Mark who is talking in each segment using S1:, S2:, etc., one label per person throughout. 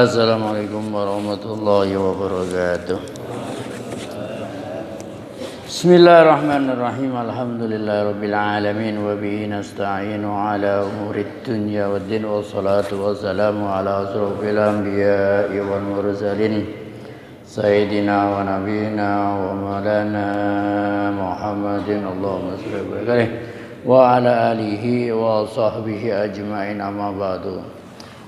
S1: Assalamualaikum warahmatullahi wabarakatuh. Bismillahirrahmanirrahim. Alhamdulillahirabbil alamin wa bihi nasta'inu ala umurid dunya waddin wassalatu wassalamu ala asrofil anbiya'i wal mursalin sayyidina wa nabiyina wa maulana Muhammadin Allahumma shalli alaihi wa ala alihi wa sahbihi ajma'in, amma ba'du.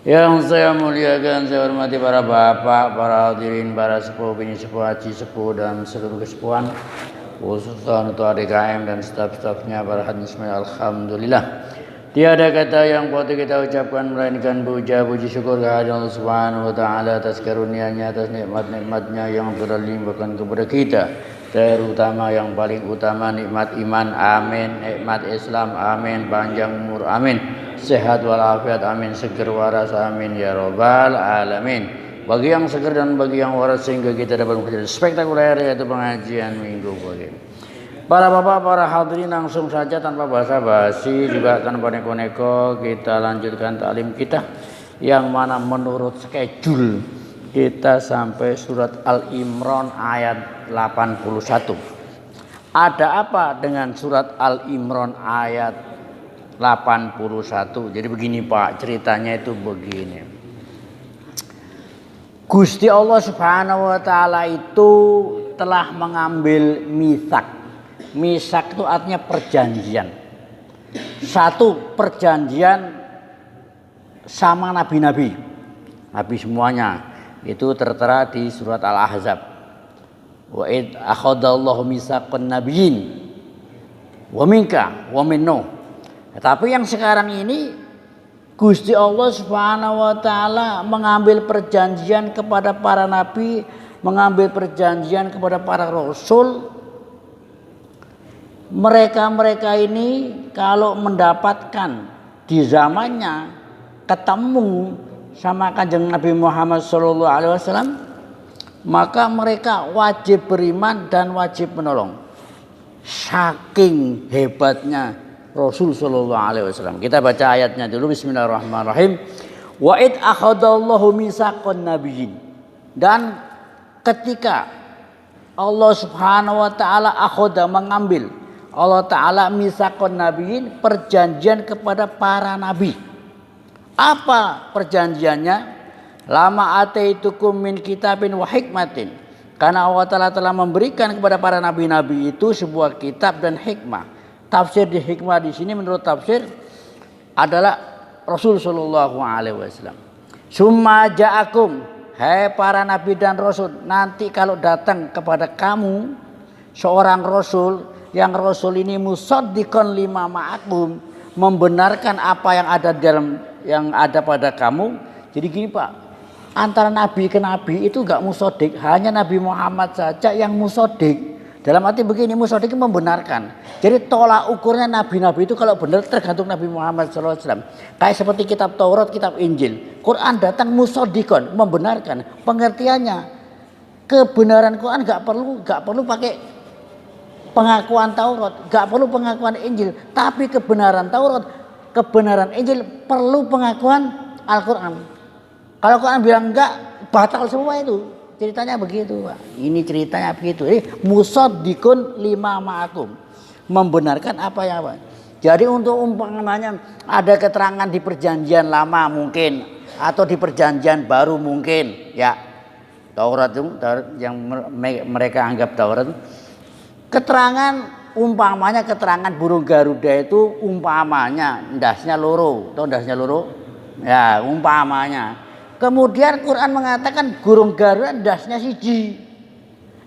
S1: Yang saya muliakan, saya hormati para bapak, para hadirin, para sepuh, bini sepuh, haji sepuh, dan seluruh kesepuhan, khususnya untuk ADKM dan staf-stafnya, para hadis. Alhamdulillah, tiada kata yang patut kita ucapkan melainkan puji syukur kehadirat Allah Subhanahu wa Ta'ala atas karunia-Nya, atas nikmat-nikmatnya yang telah dilimpahkan kepada kita, terutama yang paling utama nikmat iman, amin, nikmat Islam, amin, panjang umur, amin, sehat walafiat, amin, seger waras, amin ya robbal alamin. Bagi yang seger dan bagi yang waras sehingga kita dapat menjadi spektakuler, yaitu pengajian minggu pagi. Para bapak, para hadirin, langsung saja tanpa basa-basi juga tanpa neko-neko kita lanjutkan taklim kita, yang mana menurut schedule kita sampai surat Al-Imran ayat 81. Ada apa dengan surat Al-Imran ayat 81? Jadi begini Pak, ceritanya itu begini. Gusti Allah Subhanahu wa Ta'ala itu telah mengambil misak. Misak itu artinya perjanjian. Satu perjanjian sama nabi-nabi. Nabi semuanya. Itu tertera di surat Al-Ahzab. Wa id akhadallahu mitsaqan nabiyyin wa minka wa min Nuh. Tapi yang sekarang ini Gusti Allah Subhanahu wa Ta'ala mengambil perjanjian kepada para nabi, mengambil perjanjian kepada para rasul. Mereka-mereka ini kalau mendapatkan di zamannya ketemu sama Kanjeng Nabi Muhammad SAW, maka mereka wajib beriman dan wajib menolong. Saking hebatnya Rasul sallallahu alaihi wasallam. Kita baca ayatnya dulu. Bismillahirrahmanirrahim. Wa id akhadallahu mitsaqan nabiyyin. Dan ketika Allah Subhanahu wa Ta'ala akhadha mengambil, Allah Ta'ala mitsaqan nabiyyin, perjanjian kepada para nabi. Apa perjanjiannya? Lama ataitukum min kitabin wa hikmatin. Karena Allah Ta'ala telah memberikan kepada para nabi-nabi itu sebuah kitab dan hikmah. Tafsir di hikmah di sini menurut tafsir adalah Rasul sallallahu alaihi wasallam. Summa ja'akum, hai para nabi dan rasul, nanti kalau datang kepada kamu seorang rasul, yang rasul ini musaddiqan lima ma'akum, membenarkan apa yang ada dalam yang ada pada kamu. Jadi gini Pak, antara nabi ke nabi itu enggak musaddiq, hanya Nabi Muhammad saja yang musaddiq. Dalam arti begini, musaddiq membenarkan. Jadi tolak ukurnya nabi-nabi itu kalau benar tergantung Nabi Muhammad SAW. Kayak seperti kitab Taurat, kitab Injil. Quran datang musaddiqan, membenarkan. Pengertiannya, kebenaran Quran gak perlu pakai pengakuan Taurat, gak perlu pengakuan Injil. Tapi kebenaran Taurat, kebenaran Injil perlu pengakuan Al-Quran. Kalau Quran bilang enggak, batal semua itu. Ceritanya begitu Pak. Ini ceritanya begitu. Musaddiqun lima ma'akum, membenarkan apa yang apa. Jadi untuk umpamanya ada keterangan di perjanjian lama mungkin, atau di perjanjian baru mungkin, ya Taurat itu yang mereka anggap Taurat. Keterangan umpamanya keterangan burung Garuda itu umpamanya ndasnya loro, atau ndasnya loro, ya umpamanya. Kemudian Quran mengatakan burung Garuda ndasnya siji.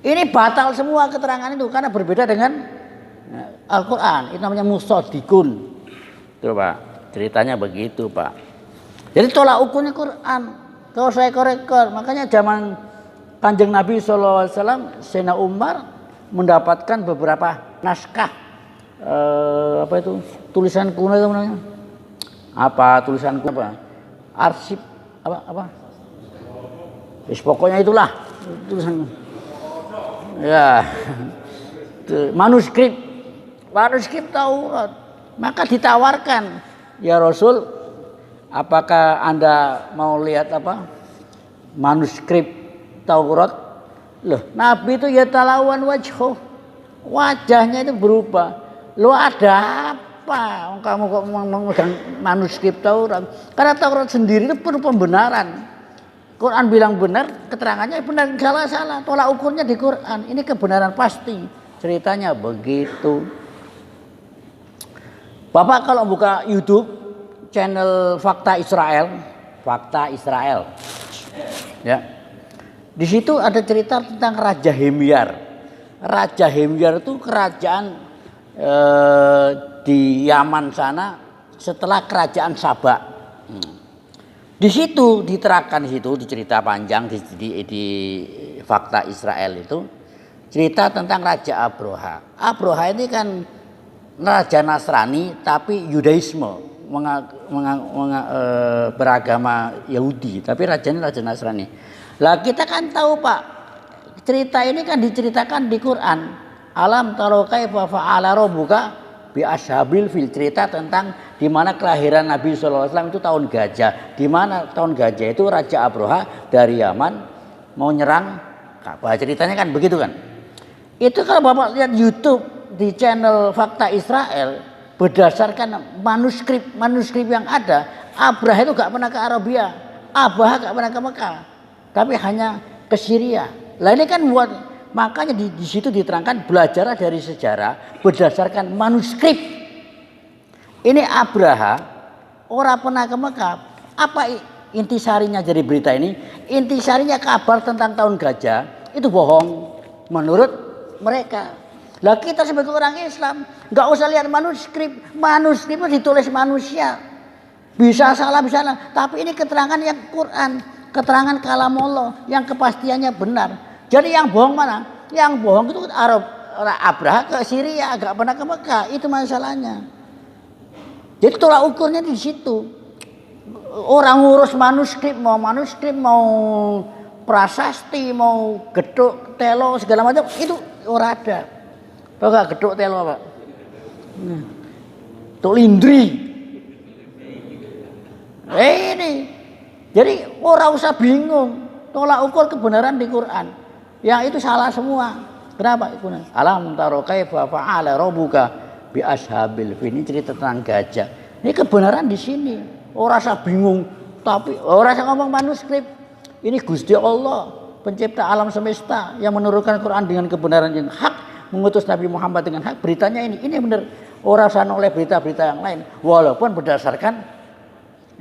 S1: Ini batal semua keterangan itu karena berbeda dengan Al-Quran. Itu namanya musaddiqun. Tuh Pak, ceritanya begitu Pak. Jadi tolak ukurnya Quran. Kalau saya korekor, makanya zaman Kanjeng Nabi SAW, Sayyidina Umar mendapatkan beberapa naskah apa itu tulisan kuno itu namanya apa, tulisan kuno apa, arsip apa pokoknya itulah tulisan ya manuskrip Taurat. Maka ditawarkan, ya Rasul, apakah Anda mau lihat apa manuskrip Taurat. Loh, Nabi itu ya talawan wajho. Wajahnya itu berubah. Lo ada apa? Kamu kok memegang manuskrip Taurat? Karena Taurat sendiri itu perlu pembenaran. Quran bilang benar, keterangannya benar, salah-salah. Tolak ukurnya di Quran. Ini kebenaran pasti. Ceritanya begitu. Bapak kalau buka YouTube channel Fakta Israel, ya. Di situ ada cerita tentang Raja Himyar. Raja Himyar itu kerajaan di Yaman sana setelah kerajaan Saba. Di situ diterangkan, di situ dicerita panjang di Fakta Israel itu cerita tentang Raja Abroha. Abroha ini kan raja Nasrani tapi Yudaisme, beragama Yahudi, tapi rajanya raja Nasrani. Lah kita kan tahu Pak, cerita ini kan diceritakan di Quran. Alam taro kaifa fa'ala rabbuka bi ashabil fil, cerita tentang di mana kelahiran Nabi SAW itu tahun gajah. Di mana tahun gajah itu Raja Abroha dari Yaman mau nyerang Ka'bah. Ceritanya kan begitu kan. Itu kalau Bapak lihat YouTube di channel Fakta Israel, berdasarkan manuskrip yang ada, Abraha itu gak pernah ke Arabia, Abraha gak pernah ke Mekah, tapi hanya ke Syria. Lah ini kan buat, makanya di situ diterangkan belajar dari sejarah berdasarkan manuskrip. Ini Abraha orang pernah ke Mekah. Apa intisarinya dari berita ini? Intisarinya kabar tentang tahun gajah itu bohong menurut mereka. Lah kita sebagai orang Islam nggak usah lihat manuskrip itu ditulis manusia, bisa salah, tapi ini keterangan yang Quran, keterangan kalam Allah yang kepastiannya benar. Jadi yang bohong mana? Yang bohong itu Abraha ke Syria, nggak pernah ke Mekah, itu masalahnya. Jadi tolak ukurnya di situ. Orang ngurus manuskrip mau prasasti, mau geduk telo segala macam, itu ora ada. Tahu gak geduk telo Pak? Tuk lindri. Ini. Jadi orang usah bingung. Tolak ukur kebenaran di Quran. Yang itu salah semua. Kenapa? Alam taro kaifa fa'ala rabbuka bi ashabil fil. Ini cerita tentang gajah. Ini kebenaran di sini. Orang usah bingung. Tapi orang usah ngomong manuskrip. Ini Gusti Allah, pencipta alam semesta yang menurunkan Quran dengan kebenaran yang hak. Mengutus Nabi Muhammad dengan hak, beritanya ini benar. Orang sana oleh berita-berita yang lain, walaupun berdasarkan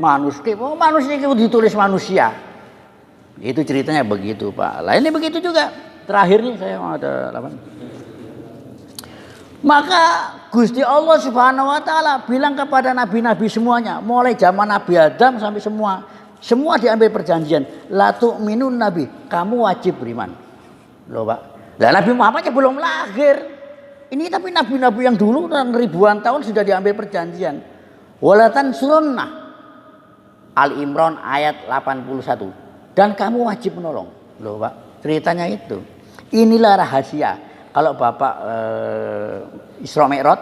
S1: manuskrip. Manuskrip itu ditulis manusia. Itu ceritanya begitu Pak. Lah ini begitu juga. Terakhir nih saya mau ada 8. Maka Gusti Allah Subhanahu wa taala bilang kepada nabi-nabi semuanya, mulai zaman Nabi Adam sampai semua diambil perjanjian. La tu'minun nabi, kamu wajib beriman. Loh Pak. Nah, Nabi Muhammadnya belum lahir. Ini tapi nabi-nabi yang dulu ribuan tahun sudah diambil perjanjian. Walatan sunnah Al-Imran ayat 81. Dan kamu wajib menolong. Loh Pak, ceritanya itu. Inilah rahasia. Kalau Bapak Isra Mi'raj,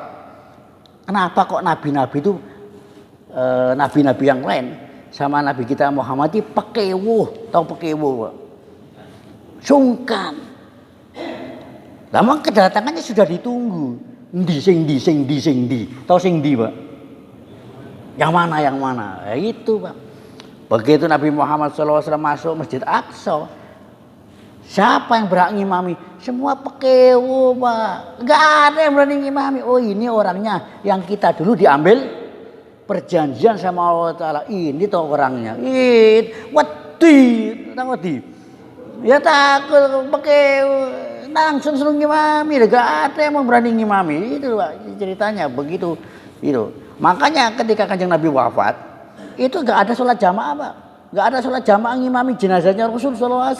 S1: kenapa kok nabi-nabi itu nabi-nabi yang lain sama nabi kita Muhammad itu pekewo, tahu pekewo Pak? Sungkan. Lama kedatangannya sudah ditunggu. Sing di. Tahu sing di Pak? Yang mana? Ya, itu Pak. Begitu Nabi Muhammad SAW masuk Masjid Aqsa, siapa yang berhak ngimami? Semua pekewo Pak. Gak ada yang berani ngimami. Oh ini orangnya yang kita dulu diambil perjanjian sama Allah Ta'ala. Ini tuh orangnya. Wedi. Ya takut pekewo. Langsung suruh ngimami, gak ada yang mau berani ngimami. Itu Pak, ceritanya begitu. Itu. Makanya ketika Kanjeng Nabi wafat, itu gak ada sholat jamaah Pak. Gak ada sholat jamaah ngimami jenazahnya Rasul SAW.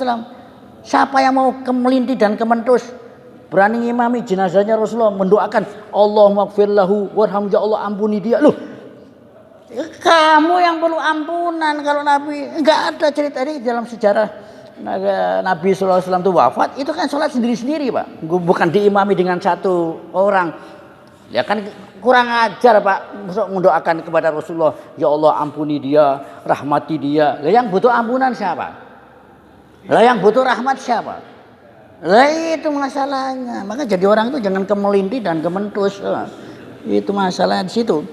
S1: Siapa yang mau kemelinti dan kementus berani ngimami jenazahnya Rasulullah, mendoakan Allahumma gfir lahu warhamhu, ya Allah ampuni dia. Loh, kamu yang perlu ampunan. Kalau Nabi gak ada cerita ini dalam sejarah. Nabi SAW itu wafat, itu kan sholat sendiri-sendiri Pak, bukan diimami dengan satu orang. Ya kan kurang ajar Pak, mendoakan kepada Rasulullah, ya Allah ampuni dia, rahmati dia. Yang butuh ampunan siapa? Lah yang butuh rahmat siapa? Lah itu masalahnya. Maka jadi orang itu jangan kemelinti dan kementus. Itu masalahnya di situ.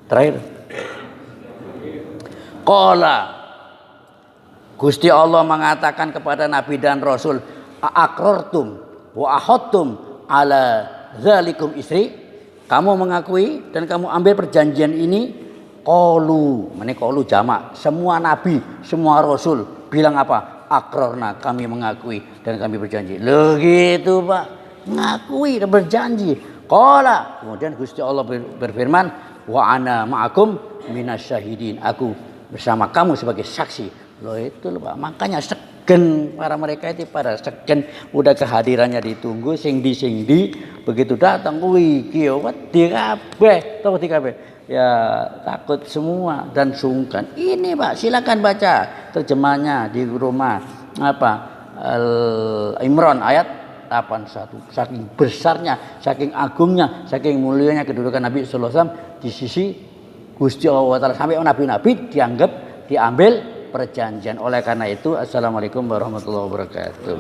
S1: Terakhir. Qala Gusti Allah mengatakan kepada Nabi dan Rasul, "Aqrartum wa ahadtum ala zalikum isri?" Kamu mengakui dan kamu ambil perjanjian ini? Qalu, mana qalu jamak. Semua nabi, semua rasul bilang apa? Aqrarna, kami mengakui dan kami berjanji. Loh gitu, Pak. Mengakui dan berjanji. Qala, kemudian Gusti Allah berfirman, "Wa ana ma'akum minasyahidin." Aku bersama kamu sebagai saksi. Loh itu loh, Pak. Makanya segen para mereka itu pada segen, udah kehadirannya ditunggu sing di begitu datang kuwi iki wedi kabeh, tahu kabeh. Ya takut semua dan sungkan. Ini Pak, silakan baca terjemahnya di rumah apa Al-Imran ayat 81. Saking besarnya, saking agungnya, saking mulianya kedudukan Nabi sallallahu alaihi wasallam di sisi Gusti Allah Taala, sampai nabi-nabi diambil perjanjian. Oleh karena itu, assalamualaikum warahmatullahi wabarakatuh.